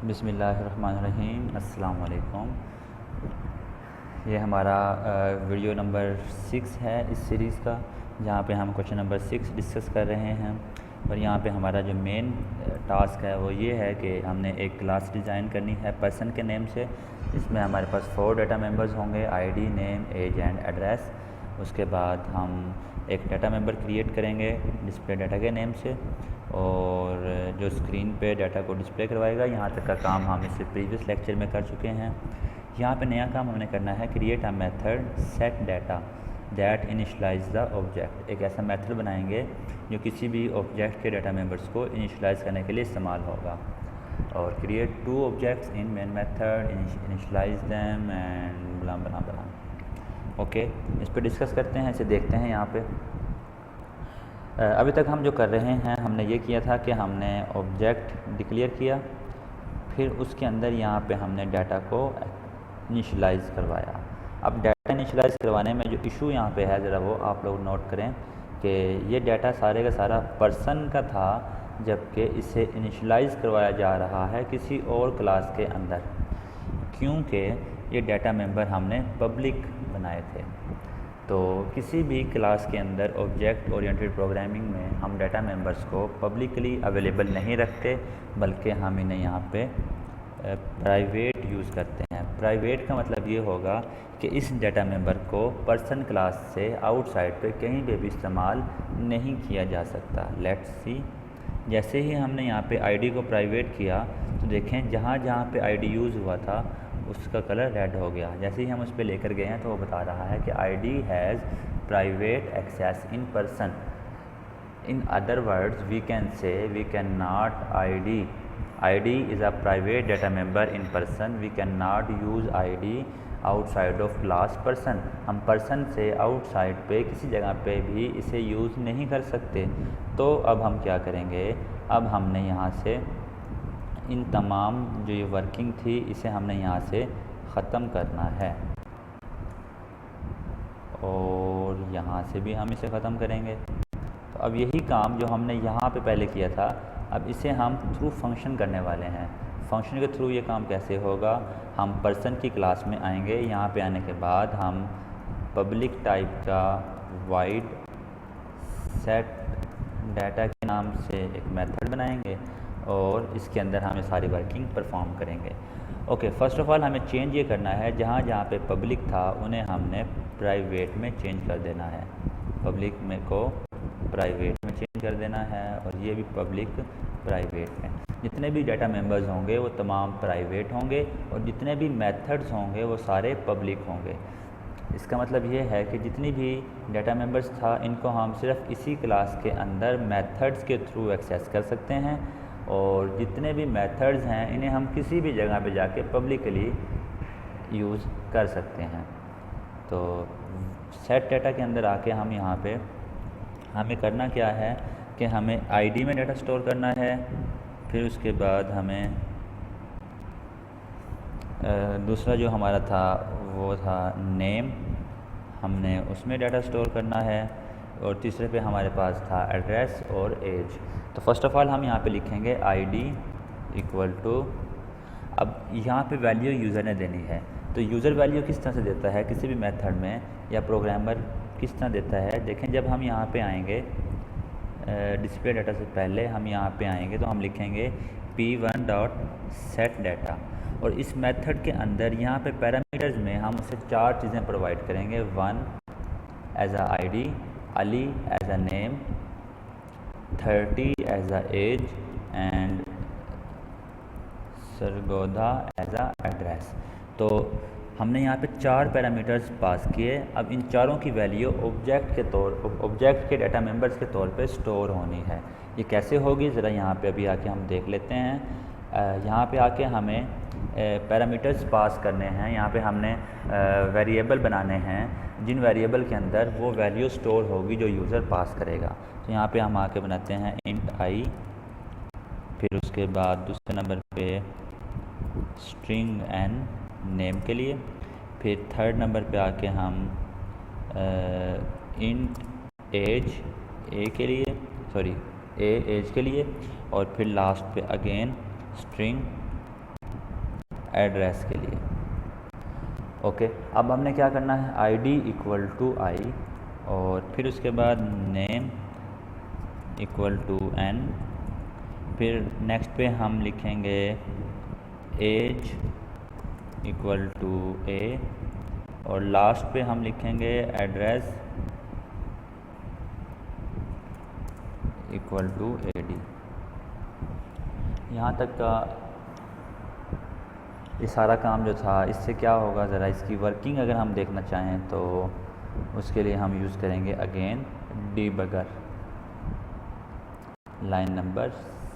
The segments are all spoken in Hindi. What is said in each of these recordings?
बिस्मिल्लाहिर्रहमानिर्रहीम। अस्सलाम वालेकुम। ये हमारा वीडियो नंबर 6 है इस सीरीज़ का, जहाँ पे हम क्वेश्चन नंबर 6 डिस्कस कर रहे हैं। और यहाँ पे हमारा जो मेन टास्क है वो ये है कि हमने एक क्लास डिज़ाइन करनी है पर्सन के नेम से। इसमें हमारे पास 4 डाटा मेंबर्स होंगे, ID, name, age and address. उसके बाद हम एक डाटा मेंबर क्रिएट करेंगे डिस्प्ले डाटा के नेम से, और जो स्क्रीन पे डाटा को डिस्प्ले करवाएगा। यहाँ तक का काम हम इससे प्रीवियस लेक्चर में कर चुके हैं। यहाँ पे नया काम हमने करना है, create a method set data that initialise the object. एक ऐसा मेथड बनाएंगे जो किसी भी ऑब्जेक्ट के डाटा मेंबर्स को इनिशलाइज करने के लिए इस्तेमाल होगा। और create 2 objects in main method, initialise them and blah blah बला। ओके, इस पर डिस्कस करते हैं, इसे देखते हैं। यहाँ पे अभी तक हम जो कर रहे हैं, हमने ये किया था कि हमने ऑब्जेक्ट डिक्लेयर किया, फिर उसके अंदर यहाँ पे हमने डाटा को इनिशलाइज करवाया। अब डाटा इनिशलाइज करवाने में जो इशू यहाँ पे है, ज़रा वो आप लोग नोट करें कि ये डाटा सारे का सारा पर्सन का था, जबकि इसे इनिशलाइज करवाया जा रहा है किसी और क्लास के अंदर, क्योंकि ये डाटा मेंबर हमने पब्लिक बनाए थे। तो किसी भी क्लास के अंदर ऑब्जेक्ट ओरिएंटेड प्रोग्रामिंग में हम डाटा मेंबर्स को पब्लिकली अवेलेबल नहीं रखते, बल्कि हम इन्हें यहाँ पे प्राइवेट यूज़ करते हैं। प्राइवेट का मतलब ये होगा कि इस डाटा मेंबर को पर्सन क्लास से आउटसाइड पे कहीं पे भी इस्तेमाल नहीं किया जा सकता। लेट्स सी, जैसे ही हमने यहाँ पे आईडी को प्राइवेट किया तो देखें जहाँ जहाँ पे आईडी यूज़ हुआ था उसका कलर रेड हो गया। जैसे ही हम उस पर लेकर गए हैं तो वो बता रहा है कि ID has private access in person. In other words we can say we cannot ID is a private data member in person. We cannot use ID outside of class person. हम पर्सन से आउटसाइड पे किसी जगह पे भी इसे यूज़ नहीं कर सकते। तो अब हम क्या करेंगे, अब हमने यहाँ से इन तमाम जो ये वर्किंग थी इसे हमने यहाँ से ख़त्म करना है, और यहाँ से भी हम इसे ख़त्म करेंगे। तो अब यही काम जो हमने यहाँ पे पहले किया था, अब इसे हम थ्रू फंक्शन करने वाले हैं। फंक्शन के थ्रू ये काम कैसे होगा, हम पर्सन की क्लास में आएंगे। यहाँ पे आने के बाद हम पब्लिक टाइप का वाइड सेट डाटा के नाम से एक मेथड बनाएंगे, और इसके अंदर हम सारी वर्किंग परफॉर्म करेंगे। ओके, फर्स्ट ऑफ ऑल हमें चेंज ये करना है, जहाँ जहाँ पे पब्लिक था उन्हें हमने प्राइवेट में चेंज कर देना है। पब्लिक में को प्राइवेट में चेंज कर देना है, और ये भी पब्लिक प्राइवेट में। जितने भी डाटा मेंबर्स होंगे वो तमाम प्राइवेट होंगे, और जितने भी मेथड्स होंगे वो सारे पब्लिक होंगे। इसका मतलब ये है कि जितनी भी डाटा मेंबर्स था इनको हम सिर्फ इसी क्लास के अंदर मेथड्स के थ्रू एक्सेस कर सकते हैं, और जितने भी मेथड्स हैं इन्हें हम किसी भी जगह पे जाके पब्लिकली यूज़ कर सकते हैं। तो सेट डाटा के अंदर आके हम यहाँ पे हमें करना क्या है कि हमें आईडी में डाटा स्टोर करना है, फिर उसके बाद हमें दूसरा जो हमारा था वो था नेम, हमने उसमें डाटा स्टोर करना है, और तीसरे पे हमारे पास था एड्रेस और एज। तो फर्स्ट ऑफ़ ऑल हम यहाँ पे लिखेंगे आईडी इक्वल टू, अब यहाँ पे वैल्यू यूज़र ने देनी है। तो यूज़र वैल्यू किस तरह से देता है किसी भी मेथड में, या प्रोग्रामर किस तरह देता है, देखें जब हम यहाँ पे आएंगे डिस्प्ले डाटा से पहले हम यहाँ पे आएंगे तो हम लिखेंगे p1 डॉट सेट डाटा, और इस मेथड के अंदर यहाँ पे पैरामीटर्स में हम उसे 4 चीज़ें प्रोवाइड करेंगे। 1 as a ID, Ali as a name, 30 as a age, and Sargodha as a address. तो हमने यहाँ पे 4 पैरामीटर्स पास किए। अब इन चारों की वैल्यू ऑब्जेक्ट के डाटा मेंबर्स के तौर पे स्टोर होनी है। ये कैसे होगी, ज़रा यहाँ पे अभी आके हम देख लेते हैं। यहाँ पे आके हमें पैरामीटर्स पास करने हैं। यहाँ पे हमने वेरिएबल बनाने हैं, जिन वेरिएबल के अंदर वो वैल्यू स्टोर होगी जो यूज़र पास करेगा। तो यहाँ पे हम आके बनाते हैं इंट आई, फिर उसके बाद दूसरे नंबर पे स्ट्रिंग एन नेम के लिए, फिर थर्ड नंबर पे आके हम इंट एज ए के लिए, एज के लिए, और फिर लास्ट पे अगेन स्ट्रिंग एड्रेस के लिए। ओके, अब हमने क्या करना है, ID इक्वल टू आई और फिर उसके बाद नेम इक्वल टू n, फिर नेक्स्ट पे हम लिखेंगे एज इक्वल टू a और लास्ट पे हम लिखेंगे एड्रेस इक्वल टू AD। यहाँ तक का ये सारा काम जो था, इससे क्या होगा, ज़रा इसकी वर्किंग अगर हम देखना चाहें तो उसके लिए हम यूज़ करेंगे अगेन डीबगर। लाइन नंबर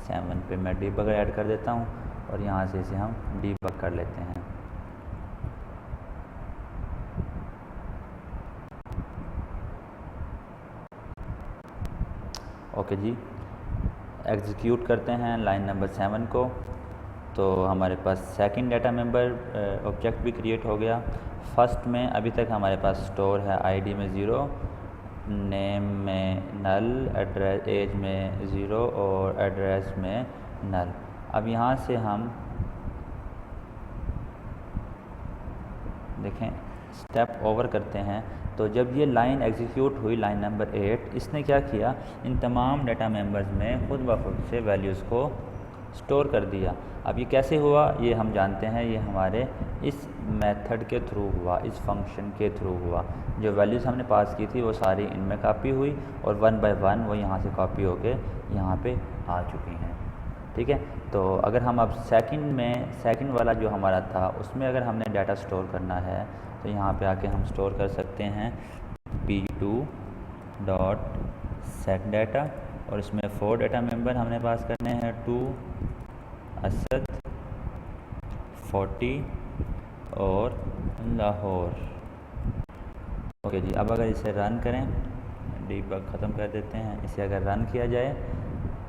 7 पे मैं डीबगर ऐड कर देता हूँ और यहाँ से इसे हम डीबग कर लेते हैं। ओके जी, एग्जीक्यूट करते हैं लाइन नंबर 7 को। तो हमारे पास सेकंड डाटा मेंबर ऑब्जेक्ट भी क्रिएट हो गया। फर्स्ट में अभी तक हमारे पास स्टोर है ID में 0, नेम में नल, एड्रेस एज में 0 और एड्रेस में नल। अब यहाँ से हम देखें स्टेप ओवर करते हैं। तो जब ये लाइन एग्जीक्यूट हुई, लाइन नंबर 8, इसने क्या किया, इन तमाम डाटा मेंबर्स में खुद ब खुद से वैल्यूज़ को स्टोर कर दिया। अब ये कैसे हुआ ये हम जानते हैं, ये हमारे इस मेथड के थ्रू हुआ, इस फंक्शन के थ्रू हुआ। जो वैल्यूज़ हमने पास की थी वो सारी इनमें कॉपी हुई और 1 बाय 1 वो यहाँ से कॉपी होके यहाँ पे आ चुकी हैं। ठीक है, तो अगर हम अब सेकंड वाला जो हमारा था उसमें अगर हमने डाटा स्टोर करना है तो यहाँ पे आके हम स्टोर कर सकते हैं p2 डॉट सेट डाटा और इसमें 4 डाटा मेंबर हमने पास करने हैं, 2 असद 40 और लाहौर। ओके जी, अब अगर इसे रन करें, डीबग ख़त्म कर देते हैं, इसे अगर रन किया जाए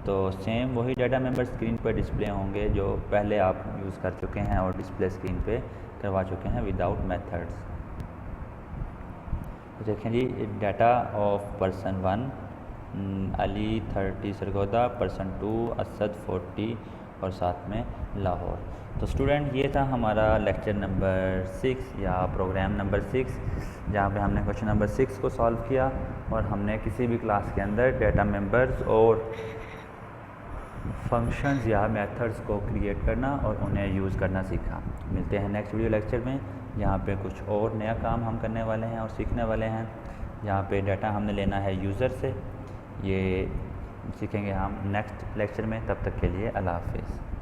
तो सेम वही डाटा मेंबर स्क्रीन पर डिस्प्ले होंगे जो पहले आप यूज़ कर चुके हैं और डिस्प्ले स्क्रीन पे करवा चुके हैं विदाउट मेथड्स। तो देखें जी, data of person 1 Ali 30 Sargodha, person 2 Asad 40 और साथ में लाहौर। तो स्टूडेंट ये था हमारा लेक्चर नंबर 6 या प्रोग्राम नंबर 6, जहाँ पे हमने क्वेश्चन नंबर 6 को सॉल्व किया और हमने किसी भी क्लास के अंदर डाटा मेंबर्स और फंक्शंस या मेथड्स को क्रिएट करना और उन्हें यूज़ करना सीखा। मिलते हैं नेक्स्ट वीडियो लेक्चर में, यहाँ पे कुछ और नया काम हम करने वाले हैं और सीखने वाले हैं। यहाँ पे डाटा हमने लेना है यूज़र से, ये सीखेंगे हम नेक्स्ट लेक्चर में। तब तक के लिए अल्लाह हाफिज़।